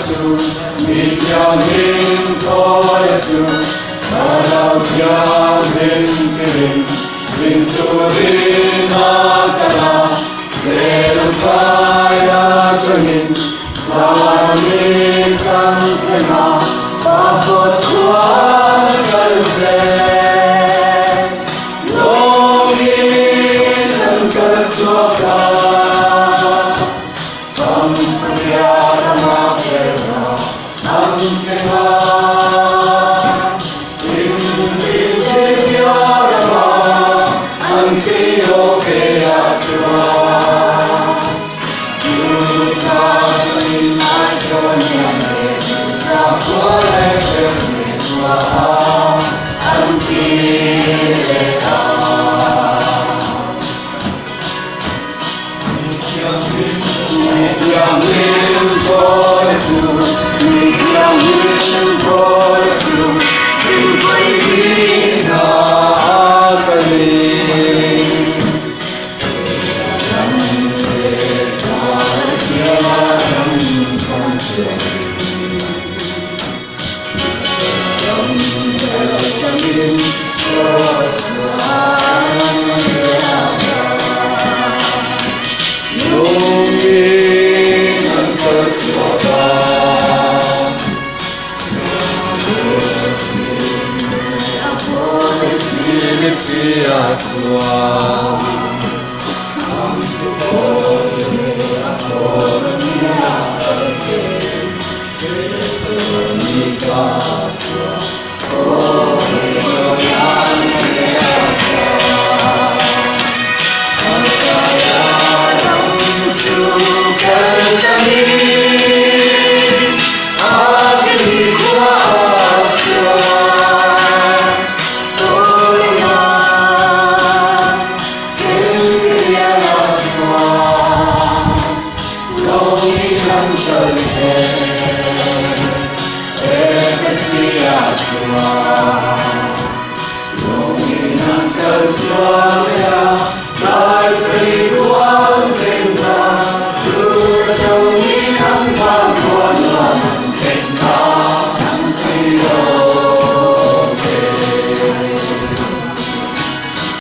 Yesu, mityanin ko Yesu, karagyan hintirin, sinturin akala, selong kaya tuhin, Salamit sangkena, tapos kuwan kalsen. Longin ang kalsuaka, pangkuyara makera, ang kena. Hindi sigyara ma, ang piyo kaya suwa.